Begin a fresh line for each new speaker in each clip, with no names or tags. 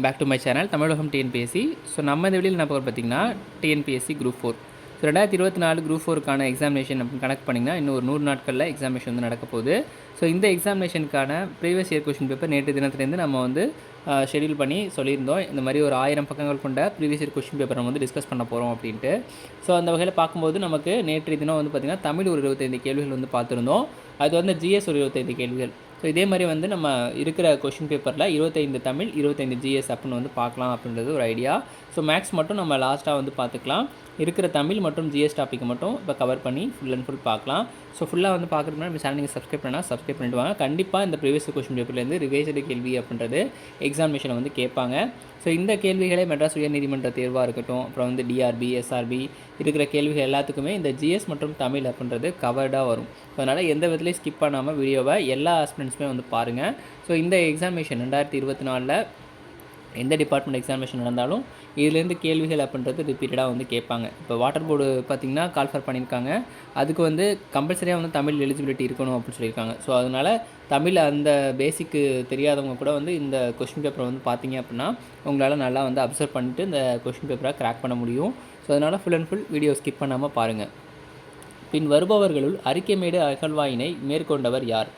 Back to my channel Tamilagam TNPSC. So நம்ம இந்த வீடியோவில் என்ன பார்க்க பார்த்தீங்கன்னா டிஎன்பிஎஸ்சி குரூப் 4. ஸோ 2024 குரூப் 4க்கான எக்ஸாமினேஷன் அப்படின்னு கனெக்ட் பண்ணிங்கன்னா இன்னும் ஒரு 100 நாட்களில் எக்ஸாமினேஷன் வந்து நடக்க போகுது. ஸோ இந்த எக்ஸாமினேஷனுக்கான ப்ரீவியஸ் இயர் கொஷின் பேப்பர் நேற்று தினத்துலேருந்து நம்ம வந்து ஷெடியூல் பண்ணி சொல்லியிருந்தோம். இந்த மாதிரி ஒரு 1000 பக்கங்கள் கொண்ட ப்ரீவியஸ் இயர் கொஷின் பேப்பர் நம்ம வந்து டிஸ்கஸ் பண்ண போகிறோம் அப்படின்ட்டு. ஸோ அந்த வகையில் பார்க்கும்போது நமக்கு நேற்று தினம் வந்து பார்த்திங்கன்னா தமிழ் ஒரு 25 கேள்விகள் வந்து பார்த்துருந்தோம். அது வந்து ஜிஎஸ் ஒரு 25 கேள்விகள். ஸோ இதே மாதிரி வந்து நம்ம இருக்கிற கொஷின் பேப்பரில் 25 தமிழ் 25 ஜிஎஸ் அப்படின்னு வந்து பார்க்கலாம் அப்படின்றது ஒரு ஐடியா. ஸோ மேக்ஸ் மட்டும் நம்ம லாஸ்ட்டாக வந்து பார்த்துக்கலாம். இருக்கிற தமிழ் மற்றும் ஜிஎஸ் டாப்பிக் மட்டும் இப்போ கவர் பண்ணி ஃபுல் அண்ட் ஃபுல் பார்க்கலாம். ஸோ ஃபுல்லாக வந்து பார்க்குறதுனா நம்ம சேனல் நீங்கள் சப்ஸ்கிரைப் பண்ணால் சப்ஸ்கிரைப் பண்ணிட்டு வாங்க. கண்டிப்பாக இந்த ப்ரீவியஸ் கொஷின் பேப்பர்லேருந்து ரிவைஸ்டு கேள்வி அப்படின்றது எக்ஸாமினேஷனை வந்து கேட்பாங்க. ஸோ இந்த கேள்விகளே மெட்ராஸ் உயர்நீதிமன்ற தேர்வாக இருக்கட்டும், அப்புறம் வந்து டிஆர்பி, எஸ்ஆர்பி இருக்கிற கேள்விகள் எல்லாத்துக்குமே இந்த ஜிஎஸ் மற்றும் தமிழ் அப்படின்றது கவர்டாக வரும். அதனால் எந்த விதத்துலையும் ஸ்கிப் பண்ணாமல் வீடியோவை எல்லா ஆஸ்பிரண்ட்ஸுமே வந்து பாருங்கள். ஸோ இந்த எக்ஸாமினேஷன் 2024 எந்த டிபார்ட்மெண்ட் எக்ஸாமினேஷன் நடந்தாலும் இதுலேருந்து கேள்விகள் அப்படின்றது ரிப்பீட்டடாக வந்து கேட்பாங்க. இப்போ வாட்டர் போர்டு பார்த்திங்கன்னா கால்ஃபர் பண்ணியிருக்காங்க. அதுக்கு வந்து கம்பல்சரியாக வந்து தமிழ் எலிஜிபிலிட்டி இருக்கணும் அப்படின்னு சொல்லியிருக்காங்க. ஸோ அதனால் தமிழ் அந்த பேசிக்கு தெரியாதவங்க கூட வந்து இந்த கொஷின் பேப்பரை வந்து பார்த்திங்க அப்படின்னா உங்களால் நல்லா வந்து அப்சர்வ் பண்ணிட்டு இந்த கொஷின் பேப்பரை கிராக் பண்ண முடியும். ஸோ அதனால் full and full video skip பண்ணாமல் பாருங்கள். பின் வருபவர்களுள் அரிக்கைமேடு அகழ்வாயினை மேற்கொண்டவர் யார்?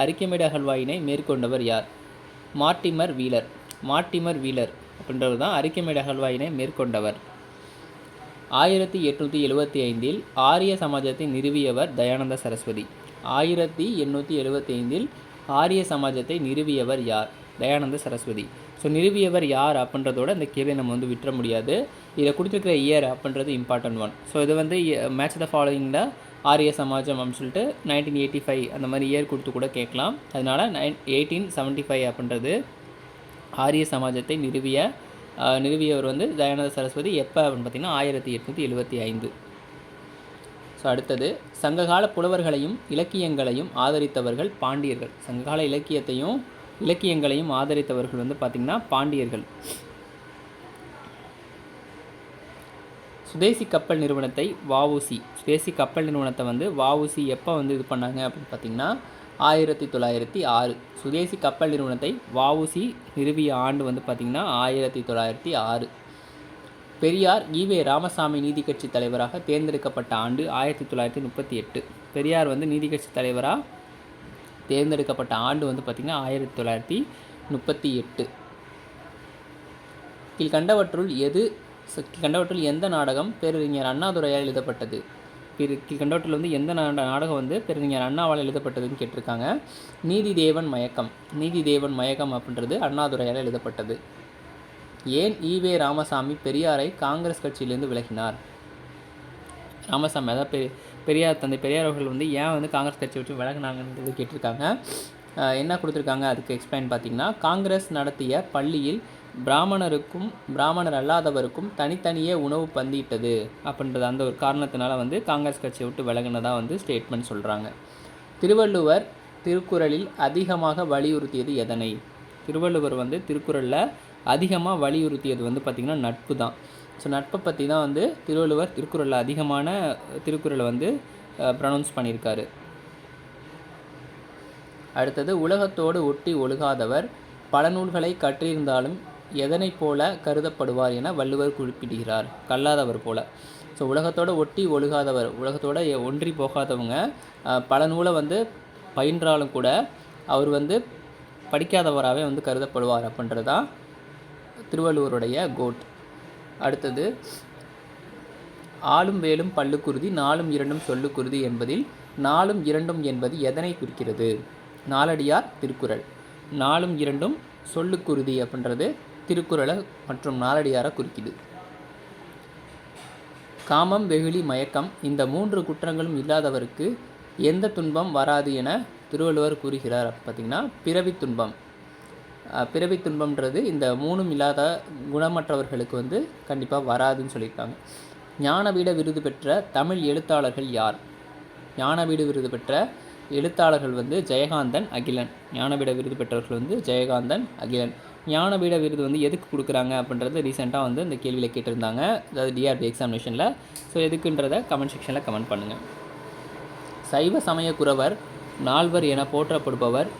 அரிக்கைமேடு அகழ்வாயினை மேற்கொண்டவர் யார்? மார்ட்டிமர் வீலர் அப்படின்றவர் தான் அரிக்கைமேடு அகழ்வாயினை மேற்கொண்டவர். 1875 ஆரிய சமாஜத்தை நிறுவியவர் தயானந்த சரஸ்வதி. 1875 ஆரிய சமாஜத்தை நிறுவியவர் யார்? தயானந்த சரஸ்வதி. ஸோ நிறுவியவர் யார் அப்படின்றதோட இந்த கேள்வியை நம்ம வந்து விட்டுற முடியாது. இதில் கொடுத்துருக்கிற இயர் அப்படின்றது இம்பார்ட்டன்ட் ஒன். ஸோ இது வந்து மேட்ச் த ஃபாலோயிங்கில் ஆரிய சமாஜம் அப்படின்னு சொல்லிட்டு 1985 அந்த மாதிரி இயர் கொடுத்து கூட கேட்கலாம். அதனால் 1875 அப்படின்றது ஆரிய சமாஜத்தை நிறுவியவர் வந்து தயானந்த சரஸ்வதி. எப்போ அப்படின்னு பார்த்திங்கன்னா 1875. ஸோ அடுத்தது, சங்ககால புலவர்களையும் இலக்கியங்களையும் ஆதரித்தவர்கள் பாண்டியர்கள். சங்ககால இலக்கியங்களையும் ஆதரித்தவர்கள் வந்து பார்த்திங்கன்னா பாண்டியர்கள். சுதேசி கப்பல் நிறுவனத்தை வந்து வஉசி எப்போ வந்து இது பண்ணாங்க அப்படின்னு பார்த்திங்கன்னா 1906. சுதேசி கப்பல் நிறுவனத்தை வஉசி நிறுவிய ஆண்டு வந்து பார்த்திங்கன்னா 1906. பெரியார் ஈவே ராமசாமி நீதி கட்சி தலைவராக தேர்ந்தெடுக்கப்பட்ட ஆண்டு 1938. பெரியார் வந்து நீதி கட்சி தலைவராக தேர்ந்தெடுக்கப்பட்ட ஆண்டு வந்து பார்த்திங்கன்னா 1938. கீழ்கண்டவற்றுள் எந்த நாடகம் பேரறிஞர் அண்ணாதுரையால் எழுதப்பட்டது? கீழ்கண்டவற்றில் வந்து எந்த நாடகம் வந்து பேரறிஞர் அண்ணாவால் எழுதப்பட்டதுன்னு கேட்டிருக்காங்க. நீதி தேவன் மயக்கம் அப்படின்றது அண்ணாதுரையால் எழுதப்பட்டது. ஏன் ஈவே ராமசாமி பெரியாரை காங்கிரஸ் கட்சியிலேருந்து விலகினார்? ராமசாமி அதாவது தந்தை பெரியார் அவர்கள் வந்து ஏன் வந்து காங்கிரஸ் கட்சி விட்டு விலகினாங்கன்றது கேட்டிருக்காங்க. என்ன கொடுத்துருக்காங்க அதுக்கு எக்ஸ்பிளைன் பார்த்திங்கன்னா, காங்கிரஸ் நடத்திய பள்ளியில் பிராமணர் அல்லாதவருக்கும் தனித்தனியே உணவு பந்திட்டது அப்படின்றது அந்த ஒரு காரணத்தினால வந்து காங்கிரஸ் கட்சியை விட்டு விலகினதாக வந்து ஸ்டேட்மெண்ட் சொல்கிறாங்க. திருவள்ளுவர் திருக்குறளில் அதிகமாக வலியுறுத்தியது எதனை? திருவள்ளுவர் வந்து திருக்குறளில் அதிகமாக வலியுறுத்தியது வந்து பார்த்திங்கன்னா நட்பு தான். ஸோ நட்பை பற்றி தான் வந்து திருவள்ளுவர் திருக்குறளில் அதிகமான திருக்குறளை வந்து ப்ரொனவுன்ஸ் பண்ணியிருக்காரு. அடுத்தது, உலகத்தோடு ஒட்டி ஒழுகாதவர் பல நூல்களை கற்றிருந்தாலும் எதனை போல கருதப்படுவார் என வள்ளுவர் குறிப்பிடுகிறார்? கல்லாதவர் போல. ஸோ உலகத்தோடு ஒட்டி ஒழுகாதவர், உலகத்தோடு ஒன்றி போகாதவங்க பல நூலை வந்து பயின்றாலும் கூட அவர் வந்து படிக்காதவராகவே வந்து கருதப்படுவார் அப்படின்றது தான் திருவள்ளுவருடைய கோட். அடுத்தது, ஆளும் வேலும் பல்லுக்குருதி நாலும் இரண்டும் சொல்லுக்குருதி என்பதில் நாலும் இரண்டும் என்பது எதனை குறிக்கிறது? நாலடியார் திருக்குறள். நாலும் இரண்டும் சொல்லுக்குருதி அப்படின்றது திருக்குறளை மற்றும் நாலடியாரை குறிக்குது. காமம், வெகுளி, மயக்கம் இந்த 3 குற்றங்களும் இல்லாதவருக்கு எந்த துன்பம் வராது என திருவள்ளுவர் கூறுகிறார்? பார்த்திங்கன்னா பிறவி துன்பம்ன்றது இந்த 3ம் இல்லாத குணமற்றவர்களுக்கு வந்து கண்டிப்பாக வராதுன்னு சொல்லியிருக்காங்க. ஞானபீட விருது பெற்ற தமிழ் எழுத்தாளர்கள் யார்? ஞானபீட விருது பெற்ற எழுத்தாளர்கள் வந்து ஜெயகாந்தன், அகிலன். ஞானபீட விருது பெற்றவர்கள் வந்து ஜெயகாந்தன், அகிலன். ஞானபீட விருது வந்து எதுக்கு கொடுக்குறாங்க அப்படின்றது ரீசெண்டாக வந்து இந்த கேள்வியில் கேட்டிருந்தாங்க, அதாவது டிஆர்பி எக்ஸாமினேஷனில். ஸோ எதுக்குன்றதை கமெண்ட் செக்ஷனில் கமெண்ட் பண்ணுங்கள். சைவ சமய குரவர் 4 என போற்றப்படுபவர்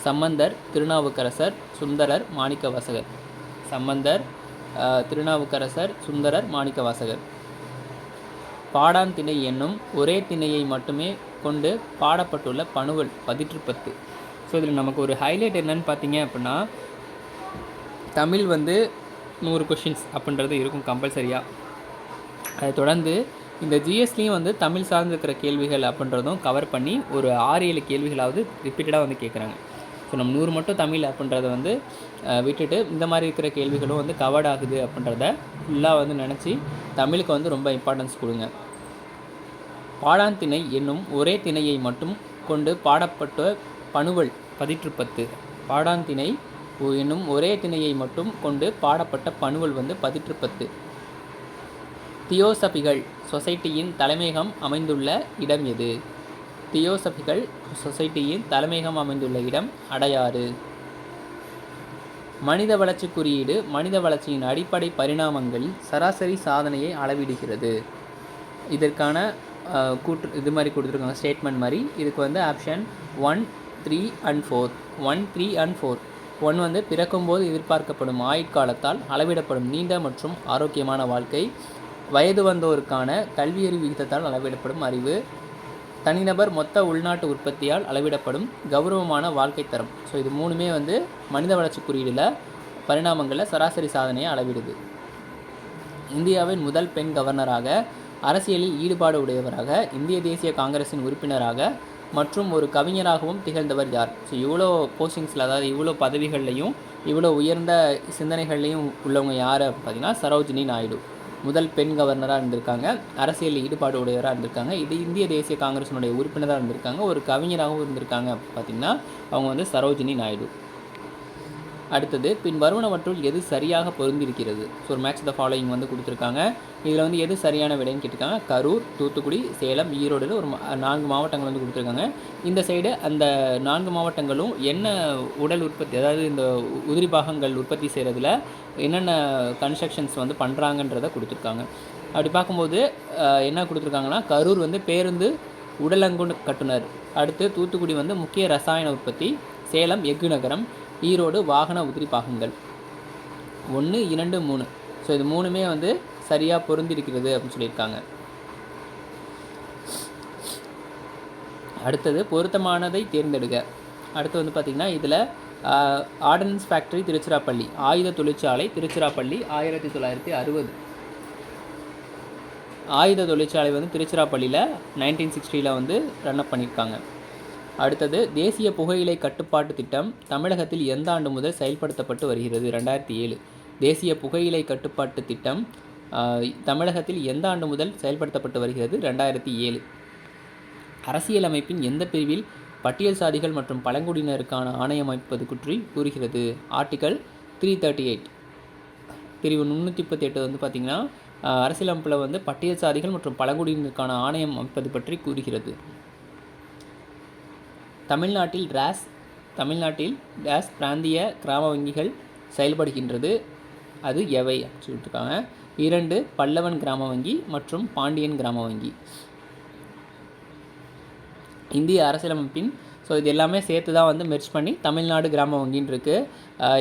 சம்பந்தர், திருநாவுக்கரசர், சுந்தரர், மாணிக்கவாசகர். சம்பந்தர், திருநாவுக்கரசர், சுந்தரர், மாணிக்கவாசகர். பாடான் திணை என்னும் ஒரே திணையை மட்டுமே கொண்டு பாடப்பட்டுள்ள பணுவல் 18. ஸோ இதில் நமக்கு ஒரு ஹைலைட் என்னன்னு பார்த்தீங்க அப்படின்னா, தமிழ் வந்து 100 கொஷின்ஸ் அப்படின்றது இருக்கும் கம்பல்சரியாக. அதை தொடர்ந்து இந்த ஜிஎஸ்லேயும் வந்து தமிழ் சார்ந்திருக்கிற கேள்விகள் அப்படின்றதும் கவர் பண்ணி ஒரு 6-7 கேள்விகளாவது ரிப்பீட்டடாக வந்து கேட்குறாங்க. ஸோ நம்ம 100 மட்டும் தமிழ் அப்படின்றத வந்து விட்டுட்டு இந்த மாதிரி இருக்கிற கேள்விகளும் வந்து கவர்ட் ஆகுது அப்படின்றத ஃபுல்லாக வந்து நினச்சி தமிழுக்கு வந்து ரொம்ப இம்பார்ட்டன்ஸ் கொடுங்க. பாடான் திணை என்னும் ஒரே திணையை மட்டும் கொண்டு பாடப்பட்ட பணுவல் 18. பாடான் திணை என்னும் ஒரே திணையை மட்டும் கொண்டு பாடப்பட்ட பணுவல் வந்து 18. தியோசபிகள் சொசைட்டியின் தலைமையகம் அமைந்துள்ள இடம் எது? தியோசபிகள் சொசைட்டியின் தலைமையகம் அமைந்துள்ள இடம் அடையாறு. மனித வளர்ச்சி குறியீடு மனித வளர்ச்சியின் அடிப்படை பரிணாமங்களில் சராசரி சாதனையை அளவிடுகிறது. இதற்கான இது மாதிரி கொடுத்துருக்காங்க, ஸ்டேட்மெண்ட் மாதிரி. இதுக்கு வந்து ஆப்ஷன் 1, 3 and 4. 1, 3 and 4. 1 வந்து பிறக்கும்போது எதிர்பார்க்கப்படும் ஆயுட்காலத்தால் அளவிடப்படும் நீண்ட மற்றும் ஆரோக்கியமான வாழ்க்கை. வயது வந்தோருக்கான கல்வியறிவு விகிதத்தால் அளவிடப்படும் அறிவு. தனிநபர் மொத்த உள்நாட்டு உற்பத்தியால் அளவிடப்படும் கௌரவமான வாழ்க்கை தரம். ஸோ இது 3மே வந்து மனித வளர்ச்சி குறியீடில் பரிணாமங்களில் சராசரி சாதனையை அளவிடுது. இந்தியாவின் முதல் பெண் கவர்னராக, அரசியலில் ஈடுபாடு உடையவராக, இந்திய தேசிய காங்கிரஸின் உறுப்பினராக மற்றும் ஒரு கவிஞராகவும் திகழ்ந்தவர் யார்? ஸோ இவ்வளோ போஸ்டிங்ஸில், அதாவது இவ்வளோ பதவிகள்லையும் இவ்வளோ உயர்ந்த சிந்தனைகள்லையும் உள்ளவங்க யார் பார்த்தீங்கன்னா சரோஜினி நாயுடு. முதல் பெண் கவர்னராக இருந்திருக்காங்க, அரசியலில் ஈடுபாடு உடையவராக இருந்திருக்காங்க, இது இந்திய தேசிய காங்கிரஸினுடைய உறுப்பினராக இருந்திருக்காங்க, ஒரு கவிஞராகவும் இருந்திருக்காங்க. பார்த்திங்கன்னா அவங்க வந்து சரோஜினி நாயுடு. அடுத்தது, பின் வருவனவற்றுள் எது சரியாக பொருந்திருக்கிறது? ஸோ ஒரு மேட்ச் த ஃபாலோயிங் வந்து கொடுத்துருக்காங்க. இதில் வந்து எது சரியான விடைன்னு கேட்டிருக்காங்க. கரூர், தூத்துக்குடி, சேலம், ஈரோடு ஒரு 4 மாவட்டங்கள் வந்து கொடுத்துருக்காங்க. இந்த சைடு அந்த 4 மாவட்டங்களும் என்ன உடல் உற்பத்தி, அதாவது இந்த உதிரி பாகங்கள் உற்பத்தி செய்கிறதுல என்னென்ன கன்ஸ்ட்ரக்ஷன்ஸ் வந்து பண்ணுறாங்கன்றதை கொடுத்துருக்காங்க. அப்படி பார்க்கும்போது என்ன கொடுத்துருக்காங்கன்னா, கரூர் வந்து பேருந்து உடலங்கு கட்டுனர், அடுத்து தூத்துக்குடி வந்து முக்கிய ரசாயன உற்பத்தி, சேலம் எஃகு நகரம், ஈரோடு வாகன உதிரி பாகங்கள். 1, 2, 3. ஸோ இது 3மே வந்து சரியாக பொருந்திருக்கிறது அப்படின்னு சொல்லியிருக்காங்க. அடுத்தது, பொருத்தமானதை தேர்ந்தெடுக்க. அடுத்து வந்து பார்த்திங்கன்னா இதில் ஆர்டினன்ஸ் ஃபேக்ட்ரி திருச்சிராப்பள்ளி, ஆயுத தொழிற்சாலை திருச்சிராப்பள்ளி 1960. ஆயுத தொழிற்சாலை வந்து திருச்சிராப்பள்ளியில் 1960 வந்து ரன்அப் பண்ணியிருக்காங்க. அடுத்தது, தேசிய புகையிலை கட்டுப்பாட்டு திட்டம் தமிழகத்தில் எந்த ஆண்டு முதல் செயல்படுத்தப்பட்டு வருகிறது? 2007. தேசிய புகையிலை கட்டுப்பாட்டு திட்டம் தமிழகத்தில் எந்த ஆண்டு முதல் செயல்படுத்தப்பட்டு வருகிறது? 2007. அரசியலமைப்பின் எந்த பிரிவில் பட்டியல் சாதிகள் மற்றும் பழங்குடியினருக்கான ஆணையம் அமைப்பது பற்றி கூறுகிறது? ஆர்டிகல் 338. பிரிவு 338 வந்து பார்த்திங்கன்னா அரசியலமைப்பில் வந்து பட்டியல் சாதிகள் மற்றும் பழங்குடியினருக்கான ஆணையம் அமைப்பது பற்றி கூறுகிறது. தமிழ்நாட்டில் டேஸ் பிராந்திய கிராம வங்கிகள் செயல்படுகின்றது, அது எவை அப்படின்னு சொல்லிட்டுருக்காங்க. 2 பல்லவன் கிராம வங்கி மற்றும் பாண்டியன் கிராம வங்கி. இந்திய அரசியலமைப்பின் ஸோ இது எல்லாமே சேர்த்து தான் வந்து மெர்ஜ் பண்ணி தமிழ்நாடு கிராம வங்கின்னு இருக்குது.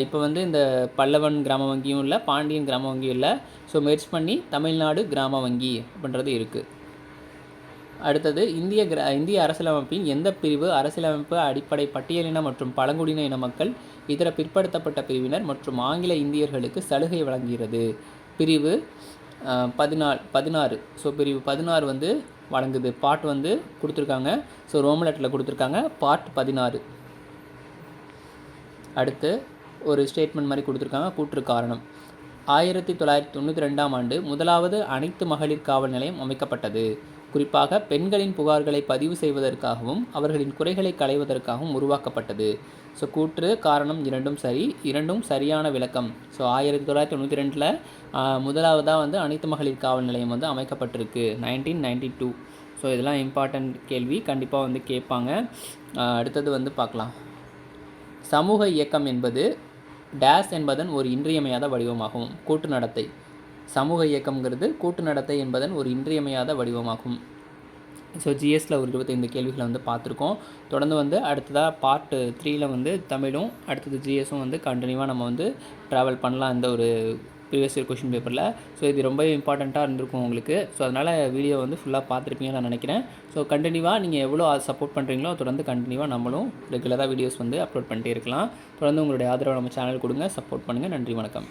இப்போ வந்து இந்த பல்லவன் கிராம வங்கியும் இல்லை, பாண்டியன் கிராம வங்கியும் இல்லை. ஸோ மெர்ஜ் பண்ணி தமிழ்நாடு கிராம வங்கி அப்படின்றது இருக்குது. அடுத்தது, இந்திய அரசியலமைப்பின் எந்த பிரிவு அரசியலமைப்பு அடிப்படை பட்டியலின மற்றும் பழங்குடியின இன மக்கள், இதர பிற்படுத்தப்பட்ட பிரிவினர் மற்றும் ஆங்கில இந்தியர்களுக்கு சலுகை வழங்குகிறது? பிரிவு 16. ஸோ பிரிவு 16 வந்து வழங்குது. பார்ட் வந்து கொடுத்துருக்காங்க, ஸோ ரோமன் லெட்டரில் கொடுத்துருக்காங்க, பார்ட் 16. அடுத்து ஒரு ஸ்டேட்மெண்ட் மாதிரி கொடுத்துருக்காங்க, கூற்று காரணம். 1992ஆம் ஆண்டு முதலாவது அனைத்து மகளிர் காவல் நிலையம் அமைக்கப்பட்டது. குறிப்பாக பெண்களின் புகார்களை பதிவு செய்வதற்காகவும் அவர்களின் குறைகளை களைவதற்காகவும் உருவாக்கப்பட்டது. ஸோ கூற்று காரணம் இரண்டும் சரி, இரண்டும் சரியான விளக்கம். ஸோ 1992 முதலாவதாக வந்து அனைத்து மகளிர் காவல் நிலையம் வந்து அமைக்கப்பட்டிருக்கு 1992. ஸோ இதெல்லாம் இம்பார்ட்டண்ட் கேள்வி, கண்டிப்பாக வந்து கேட்பாங்க. அடுத்தது வந்து பார்க்கலாம். சமூக இயக்கம் என்பது டேஸ் என்பதன் ஒரு இன்றியமையாத வடிவமாகும். கூட்டு நடத்தை. சமூக இயக்கம்ங்கிறது கூட்டு நடத்தை என்பதன் ஒரு இன்றியமையாத வடிவமாகும். ஸோ ஜிஎஸ்சில் ஒரு 25 கேள்விகளை வந்து பார்த்துருக்கோம். தொடர்ந்து வந்து அடுத்ததாக பார்ட் 3ல் வந்து தமிழும் அடுத்தது ஜிஎஸும் வந்து கண்டினியூவாக நம்ம வந்து ட்ராவல் பண்ணலாம் இந்த ஒரு ப்ரீவியஸ் இயர் கொஷின் பேப்பரில். ஸோ இது ரொம்ப இம்பார்ட்டண்ட்டாக இருந்திருக்கும் உங்களுக்கு. ஸோ அதனால் வீடியோ வந்து ஃபுல்லாக பார்த்துருப்பீங்கன்னு நான் நினைக்கிறேன். ஸோ கண்டினியூவாக நீங்கள் எவ்வளோ சப்போர்ட் பண்ணுறீங்களோ தொடர்ந்து கண்டினியூவாக நம்மளும் ரெகுலராக வீடியோஸ் வந்து அப்லோட் பண்ணிட்டே இருக்கலாம். தொடர்ந்து உங்களுடைய ஆதரவை நம்ம சேனல் கொடுங்க, சப்போர்ட் பண்ணுங்கள். நன்றி, வணக்கம்.